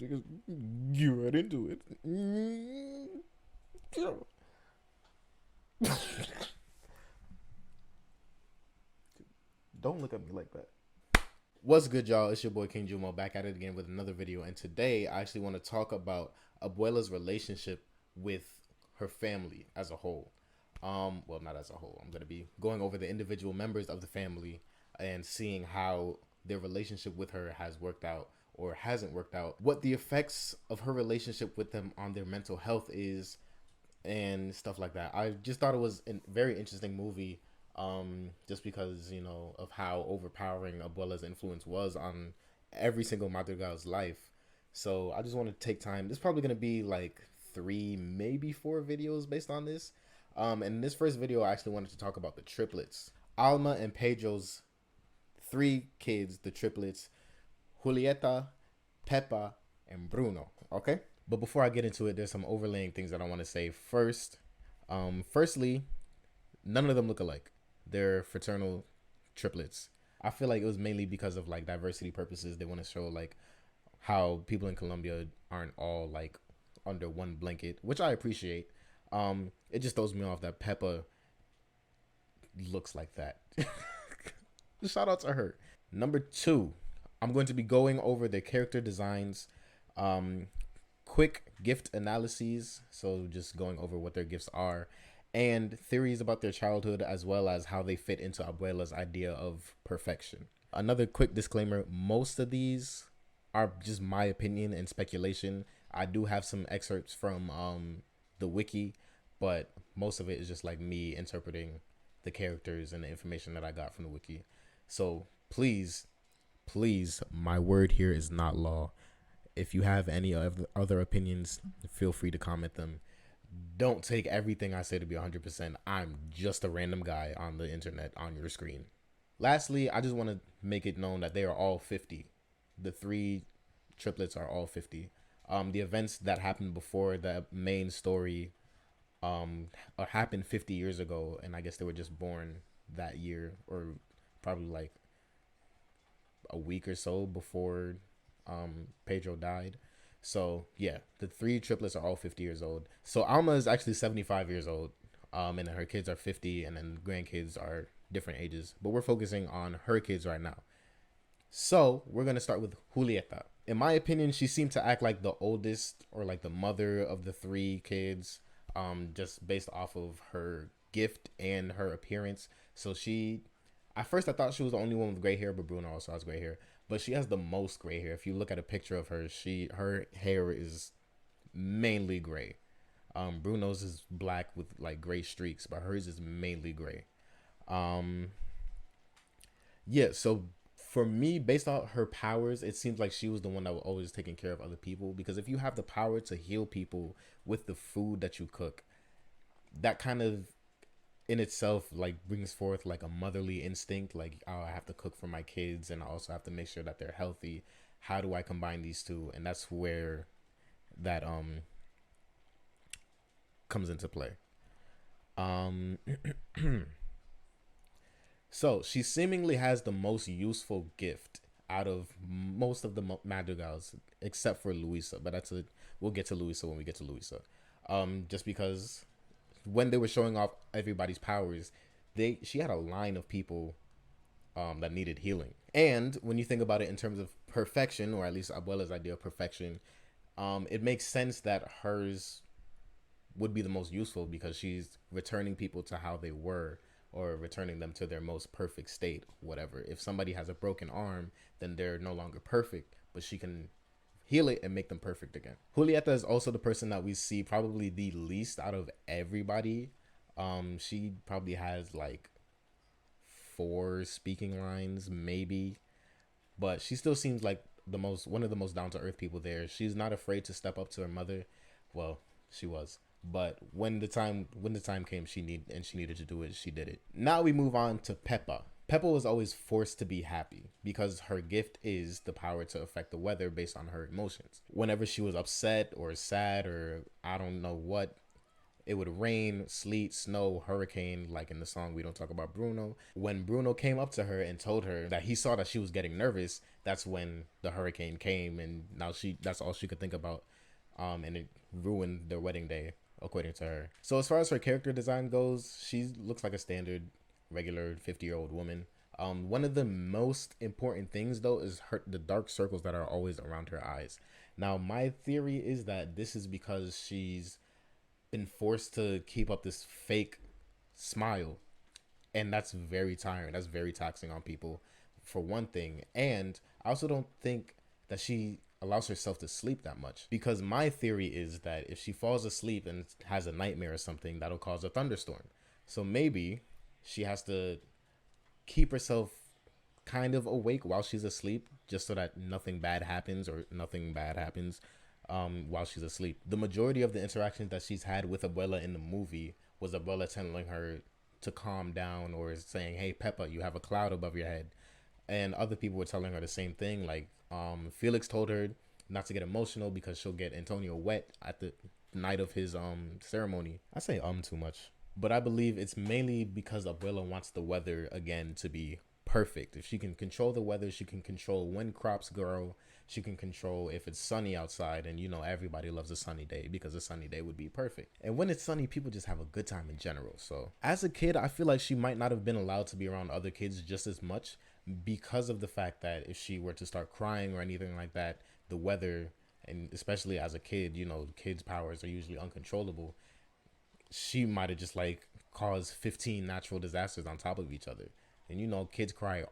Get right into it. Don't look at me like that. What's good, y'all? It's your boy King Jumo back at it again with another video. And today I actually want to talk about Abuela's relationship with her family as a whole. Well, not as a whole. I'm going to be going over the individual members of the family and seeing how their relationship with her has worked out or hasn't worked out, what the effects of her relationship with them on their mental health is, and stuff like that. I just thought it was a very interesting movie, just because, you know, of how overpowering Abuela's influence was on every single Madrigal's life. So I just want to take time. This is probably going to be like 3, maybe 4 videos based on this. And in this first video, I actually wanted to talk about the triplets. Alma and Pedro's 3 kids, the triplets, Julieta, Pepa, and Bruno. Okay? But before I get into it, there's some overlaying things that I want to say first. Firstly, none of them look alike. They're fraternal triplets. I feel like it was mainly because of like diversity purposes. They want to show like how people in Colombia aren't all like under one blanket, which I appreciate. It just throws me off that Peppa looks like that. Shout out to her. Number 2, I'm going to be going over their character designs, quick gift analyses, so just going over what their gifts are, and theories about their childhood, as well as how they fit into Abuela's idea of perfection. Another quick disclaimer, most of these are just my opinion and speculation. I do have some excerpts from the wiki, but most of it is just like me interpreting the characters and the information that I got from the wiki. So please, my word here is not law. If you have any other opinions, feel free to comment them. Don't take everything I say to be 100%. I'm just a random guy on the internet on your screen. Lastly, I just want to make it known that they are all 50. The 3 triplets are all 50. The events that happened before the main story happened 50 years ago, and I guess they were just born that year, or probably like a week or so before Pedro died. So yeah, the 3 triplets are all 50 years old. So Alma is actually 75 years old, and then her kids are 50, and then grandkids are different ages. But we're focusing on her kids right now. So we're gonna start with Julieta. In my opinion, she seemed to act like the oldest or like the mother of the 3 kids, just based off of her gift and her appearance. So at first I thought she was the only one with gray hair, but Bruno also has gray hair. But she has the most gray hair. If you look at a picture of her, her hair is mainly gray. Bruno's is black with like gray streaks, but hers is mainly gray. Yeah, so for me, based on her powers, it seems like she was the one that was always taking care of other people. Because if you have the power to heal people with the food that you cook, that kind of in itself like brings forth like a motherly instinct, like, oh, I have to cook for my kids and I also have to make sure that they're healthy. How do I combine these two? And that's where that comes into play. um so she seemingly has the most useful gift out of most of the madrigals, except for Luisa, but we'll get to Luisa when we get to Luisa. Just because when they were showing off everybody's powers, she had a line of people that needed healing. And when you think about it in terms of perfection, or at least Abuela's idea of perfection, it makes sense that hers would be the most useful, because she's returning people to how they were, or returning them to their most perfect state, whatever. If somebody has a broken arm, then they're no longer perfect, but she can heal it and make them perfect again. Julieta is also the person that we see probably the least out of everybody. She probably has like 4 speaking lines, maybe, but she still seems like one of the most down-to-earth people there. She's not afraid to step up to her mother. Well, she was, but when the time came, she needed to do it, she did it. Now we move on to Pepa. Pepa was always forced to be happy because her gift is the power to affect the weather based on her emotions. Whenever she was upset or sad or I don't know what, It would rain, sleet, snow, hurricane, like in the song We Don't Talk About Bruno. When Bruno came up to her and told her that he saw that she was getting nervous, that's when the hurricane came, and now that's all she could think about. And it ruined their wedding day, according to her. So as far as her character design goes, she looks like a standard, regular 50-year-old woman. One of the most important things though is the dark circles that are always around her eyes. Now, my theory is that this is because she's been forced to keep up this fake smile, and that's very tiring. That's very taxing on people, for one thing. And I also don't think that she allows herself to sleep that much, because my theory is that if she falls asleep and has a nightmare or something, that'll cause a thunderstorm. So maybe she has to keep herself kind of awake while she's asleep, just so that nothing bad happens while she's asleep. The majority of the interactions that she's had with Abuela in the movie was Abuela telling her to calm down, or saying, "Hey, Pepa, you have a cloud above your head." And other people were telling her the same thing. Like Felix told her not to get emotional because she'll get Antonio wet at the night of his ceremony. I say too much, but I believe it's mainly because Abuela wants the weather again to be perfect. If she can control the weather, she can control when crops grow. She can control if it's sunny outside, and everybody loves a sunny day because a sunny day would be perfect. And when it's sunny, people just have a good time in general. So as a kid, I feel like she might not have been allowed to be around other kids just as much, because of the fact that if she were to start crying or anything like that, the weather, and especially as a kid, kids' powers are usually uncontrollable. She might have just like caused 15 natural disasters on top of each other. And kids cry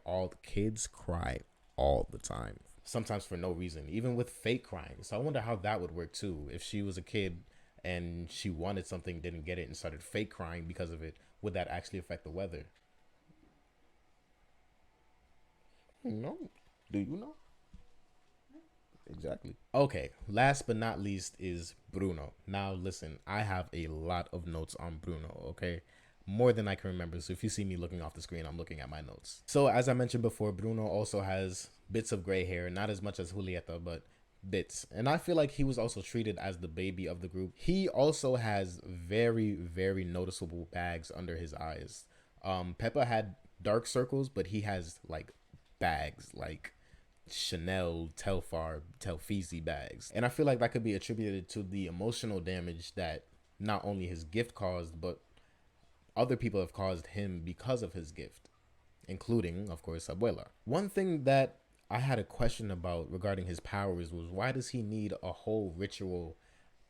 all the time, sometimes for no reason, even with fake crying. So I wonder how that would work too. If she was a kid and she wanted something, didn't get it, and started fake crying because of it, would that actually affect the weather? No. Do you know? Exactly. Okay, last but not least is Bruno. Now listen, I have a lot of notes on Bruno, okay? More than I can remember. So if you see me looking off the screen, I'm looking at my notes. So as I mentioned before, Bruno also has bits of gray hair, not as much as Julieta, but bits. And I feel like he was also treated as the baby of the group. He also has very, very noticeable bags under his eyes. Pepa had dark circles, but he has like bags, like Chanel, Telfisi bags. And I feel like that could be attributed to the emotional damage that not only his gift caused, but other people have caused him because of his gift, including, of course, Abuela. One thing that I had a question about regarding his powers was, why does he need a whole ritual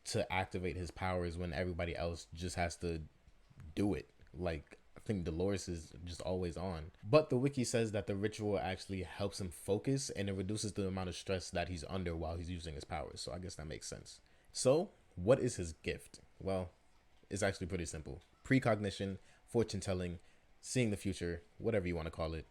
to activate his powers when everybody else just has to do it? Like, I think Dolores is just always on. But the wiki says that the ritual actually helps him focus, and it reduces the amount of stress that he's under while he's using his powers. So I guess that makes sense. So what is his gift? Well, it's actually pretty simple. Precognition, fortune telling, seeing the future, whatever you want to call it.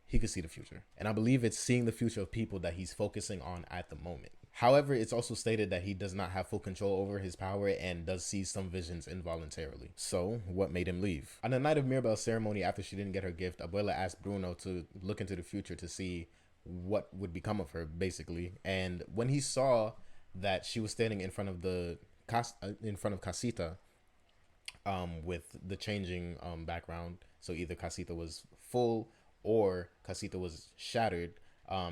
He could see the future. And I believe it's seeing the future of people that he's focusing on at the moment. However, it's also stated that he does not have full control over his power and does see some visions involuntarily. So, what made him leave? On the night of Mirabel's ceremony, after she didn't get her gift, Abuela asked Bruno to look into the future to see what would become of her, basically. And when he saw that she was standing in front of Casita, with the changing background, so either Casita was full or Casita was shattered,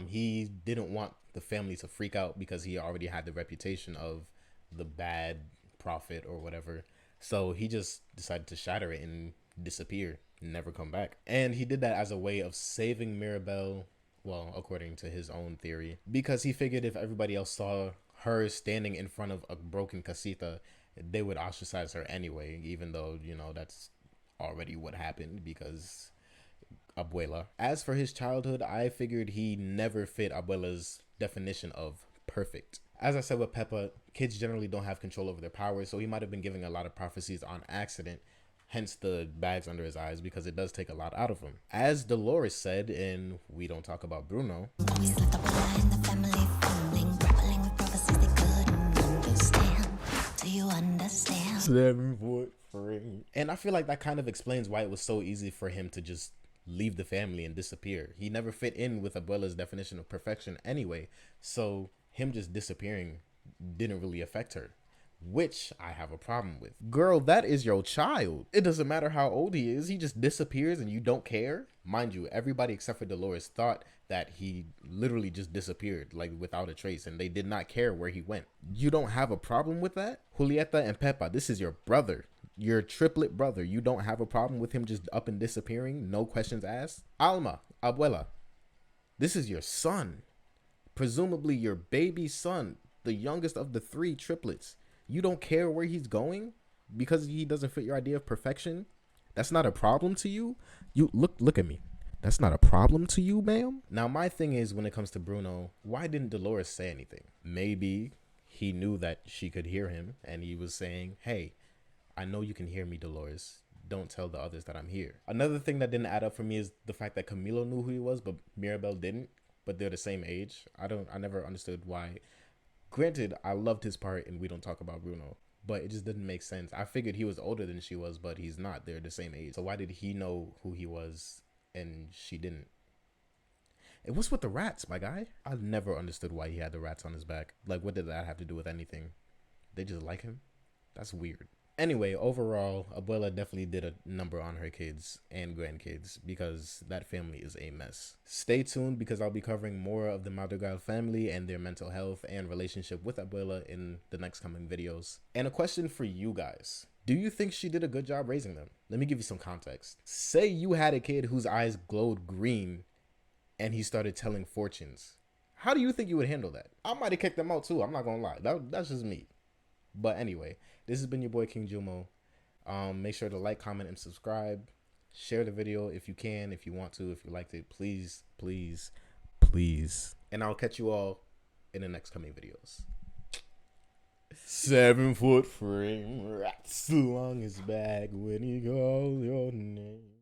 he didn't want the family to freak out because he already had the reputation of the bad prophet or whatever. So he just decided to shatter it and disappear and never come back. And he did that as a way of saving Mirabel, well, according to his own theory, because he figured if everybody else saw her standing in front of a broken Casita, they would ostracize her anyway, even though, that's already what happened because Abuela. As for his childhood, I figured he never fit Abuela's definition of perfect. As I said with Pepa, kids generally don't have control over their powers, so he might have been giving a lot of prophecies on accident, hence the bags under his eyes, because it does take a lot out of him. As Dolores said in We Don't Talk About Bruno, do you understand? 7-foot frame. And I feel like that kind of explains why it was so easy for him to just leave the family and disappear. He never fit in with Abuela's definition of perfection anyway, so him just disappearing didn't really affect her. which I have a problem with. Girl, that is your child. It doesn't matter how old he is. He just disappears and you don't care. Mind you, everybody except for Dolores thought that he literally just disappeared, like without a trace, and they did not care where he went. You don't have a problem with that? Julieta and Pepa, this is your brother. Your triplet brother. You don't have a problem with him just up and disappearing? No questions asked? Alma, Abuela, this is your son. Presumably your baby son, the youngest of the 3 triplets. You don't care where he's going because he doesn't fit your idea of perfection? That's not a problem to you? You look at me. That's not a problem to you, ma'am? Now, my thing is, when it comes to Bruno, why didn't Dolores say anything? Maybe he knew that she could hear him and he was saying, hey, I know you can hear me, Dolores. Don't tell the others that I'm here. Another thing that didn't add up for me is the fact that Camilo knew who he was, but Mirabel didn't. But they're the same age. I never understood why. Granted, I loved his part in We Don't Talk About Bruno, but it just didn't make sense. I figured he was older than she was, but he's not. They're the same age. So why did he know who he was and she didn't? And what's with the rats, my guy? I never understood why he had the rats on his back. Like, what did that have to do with anything? They just like him? That's weird. Anyway, overall, Abuela definitely did a number on her kids and grandkids because that family is a mess. Stay tuned because I'll be covering more of the Madrigal family and their mental health and relationship with Abuela in the next coming videos. And a question for you guys. Do you think she did a good job raising them? Let me give you some context. Say you had a kid whose eyes glowed green and he started telling fortunes. How do you think you would handle that? I might have kicked them out too. I'm not gonna lie. That's just me. But anyway, this has been your boy King Jumo. Make sure to like, comment, and subscribe. Share the video if you can, if you want to, if you liked it. Please, please, please. And I'll catch you all in the next coming videos. 7 foot frame, rats along his back when he calls your name.